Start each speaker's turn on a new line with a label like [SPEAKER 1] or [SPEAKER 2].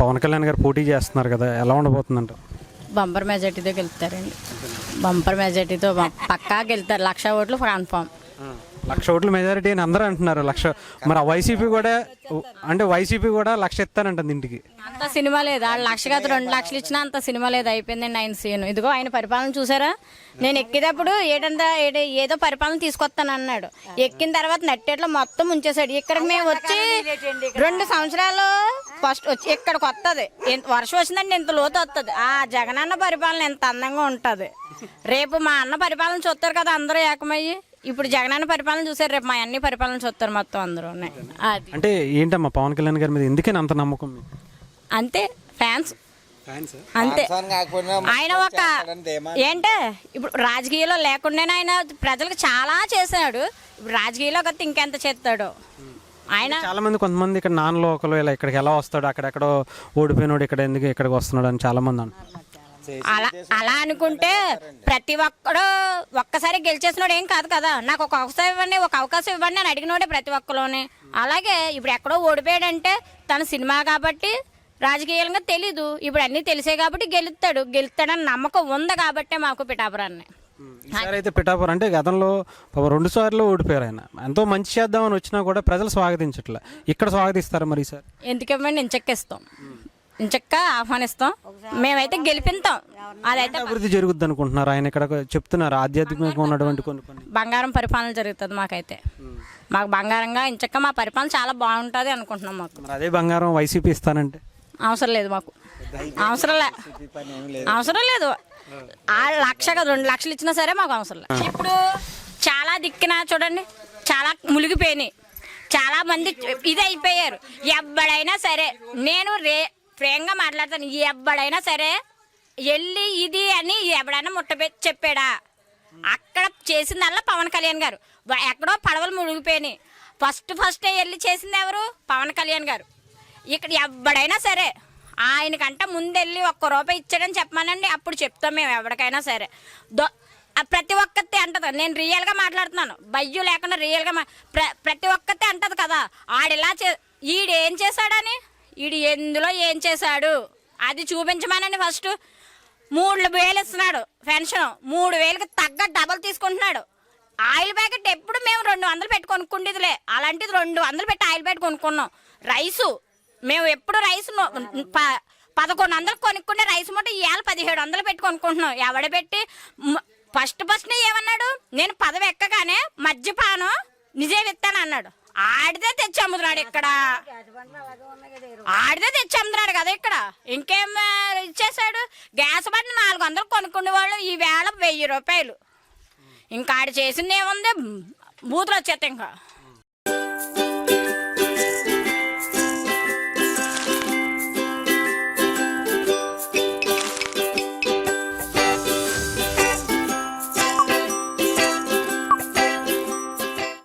[SPEAKER 1] పవన్ కళ్యాణ్ గారు పోటీ చేస్తున్నారు కదా, ఎలా ఉండబోతుందంట?
[SPEAKER 2] బంపర్ మెజార్టీతో గెలుస్తారండి. బంపర్ మెజార్టీతో పక్కా గెలుతారు. 1,00,000 ఓట్లు కన్ఫామ్.
[SPEAKER 1] 1,00,000 ఓట్ల మెజారిటీ అని అందరూ అంటున్నారు. 1,00,000 మరి వైసీపీ కూడా అంటే వైసీపీ కూడా 1,00,000 ఇస్తానంటుంది ఇంటికి.
[SPEAKER 2] అంత సినిమా లేదు. వాళ్ళు 1,00,000 కాదు 2,00,000 ఇచ్చినా అంత సినిమా లేదు. అయిపోయిందండి ఆయన సీన్. ఇదిగో ఆయన పరిపాలన చూసారా? నేను ఎక్కేటప్పుడు ఏదో పరిపాలన తీసుకొస్తాను అన్నాడు. ఎక్కిన తర్వాత నట్టేట్లో మొత్తం ఉంచేశాడు. ఇక్కడికి మేము వచ్చి 2 సంవత్సరాలు ఫస్ట్ వచ్చి ఇక్కడికి వస్తుంది. వర్షం వచ్చిందంటే ఇంత లోతు వస్తుంది. ఆ జగనన్న పరిపాలన ఎంత అందంగా ఉంటుంది. రేపు మా అన్న పరిపాలన చూస్తారు కదా అందరూ ఏకమయ్యి. ఇప్పుడు జగనన్న పరిపాలన చూసారు, రేపు మా అన్ని పరిపాలన చూస్తారు మొత్తం అందరూ. అది
[SPEAKER 1] అంటే ఏంటమ్మా పవన్ కళ్యాణ్ గారి మీద ఎందుకని అంత నమ్మకం మీకు?
[SPEAKER 2] అంతే, ఫ్యాన్స్ అంతే. ఆయన ఒక ఏంటే ఇప్పుడు రాజకీయాల్లో లేకుండానే ఆయన ప్రజలకు చాలా చేశాడు. ఇప్పుడు రాజకీయాల్లో కొత్త ఇంకెంత చేస్తాడు ఆయన.
[SPEAKER 1] చాలా మంది కొంతమంది ఇక్కడ నాన్ లోకల్ ఇలా ఇక్కడికి ఎలా వస్తాడు, అక్కడెక్కడో ఓడిపోయినోడు ఇక్కడ ఎందుకు ఇక్కడికి వస్తున్నాడు అని చాలా మంది అంటారు.
[SPEAKER 2] అలా అనుకుంటే ప్రతి ఒక్కడు ఒక్కసారి గెలిచేసినోడు ఏం కాదు కదా. నాకు ఒక అవకాశం ఇవ్వండి అని అడిగినోడే ప్రతి ఒక్కలోనే. అలాగే ఇప్పుడు ఎక్కడో ఓడిపోయాడంటే తన సినిమా కాబట్టి రాజకీయంగా తెలీదు. ఇప్పుడు అన్నీ తెలిసే కాబట్టి గెలుస్తాడని నమ్మకం ఉంది కాబట్టి మాకు పిఠాపురాన్ని.
[SPEAKER 1] ఈసారి అయితే పిఠాపురం అంటే గతంలో 2 సార్లు ఓడిపోయారు. ఆయన ఎంతో మంచి చేద్దామని వచ్చినా కూడా ప్రజలు స్వాగతించట్లే. ఇక్కడ స్వాగతిస్తారు మరి ఈసారి?
[SPEAKER 2] ఎందుకేమండి ఇంచెక్కిస్తాం, ఇంచక్క ఆహ్వానిస్తాం. మేమైతే గెలిపిస్తాం. అదైతే
[SPEAKER 1] అభివృద్ధి జరుగుద్ది అనుకుంటున్నారు ఆయన ఇక్కడ చెప్తున్నారు. ఆధ్యాత్మికంగా ఉన్నటువంటి కొన్ని
[SPEAKER 2] బంగారం పరిపాలన జరుగుతుంది మాకైతే. మాకు బంగారంగా ఇంచక్క మా పరిపాలన చాలా బాగుంటుంది అనుకుంటున్నాం. మాకు
[SPEAKER 1] అదే బంగారం వైసీపీ ఇస్తానంటే
[SPEAKER 2] అవసరం లేదు. మాకు అవసరం లేదు. 1,00,000 కాదు 2,00,000 ఇచ్చినా సరే మాకు అవసరం లేదు. ఇప్పుడు చాలా దిక్కున చూడండి, చాలా మునిగిపోయినాయి. చాలా మంది ఇది అయిపోయారు. ఎవ్వడైనా సరే నేను ప్రేమగా మాట్లాడతాను. ఎవ్వడైనా సరే వెళ్ళి ఇది అని ఎవడైనా చెప్పాడా? అక్కడ చేసిందల్లా పవన్ కళ్యాణ్ గారు. ఎక్కడో పడవలు మునిగిపోయినాయి. ఫస్ట్ వెళ్ళి చేసింది ఎవరు? పవన్ కళ్యాణ్ గారు. ఇక్కడ ఎవ్వడైనా సరే ఆయనకంటే ముందెళ్ళి ₹1 ఇచ్చాడని చెప్పమానండి, అప్పుడు చెప్తాం మేము ఎవరికైనా సరే. ప్రతి ఒక్కతే అంటది. నేను రియల్గా మాట్లాడుతున్నాను, బయ్యు లేకుండా రియల్గా ప్రతి ఒక్కతే అంటది కదా. ఆడిలా ఈడేం చేశాడని, ఈడు ఎందులో ఏం చేశాడు అది చూపించమానండి. ఫస్ట్ 3,000 ఇస్తున్నాడు పెన్షన్. 3,000కి తగ్గ డబల్ తీసుకుంటున్నాడు. ఆయిల్ ప్యాకెట్ ఎప్పుడు మేము 200 పెట్టి కొనుక్కుండేదిలే. అలాంటిది 200 పెట్టి ఆయిల్ ప్యాకెట్ కొనుక్కున్నాం. రైసు మేము ఎప్పుడు రైస్ 1,100 కొనుక్కుంటే రైస్ మూట ఇవాళ 1,700 పెట్టి కొనుక్కుంటున్నాం. ఎవడ పెట్టి ఫస్ట్ ఏమన్నాడు? నేను పదవి ఎక్కగానే మద్యపానం నిజం ఇస్తాను అన్నాడు. ఆడితే తెచ్చి అమ్ముతున్నాడు ఇక్కడ. కదా ఇక్కడ. ఇంకేం ఇచ్చేసాడు? గ్యాస్ బండి 400 కొనుక్కునే వాళ్ళు ఈవేళ ₹1,000. ఇంకా ఆడు చేసింది ఏముంది? బూతులు వచ్చేస్తాయి ఇంకా.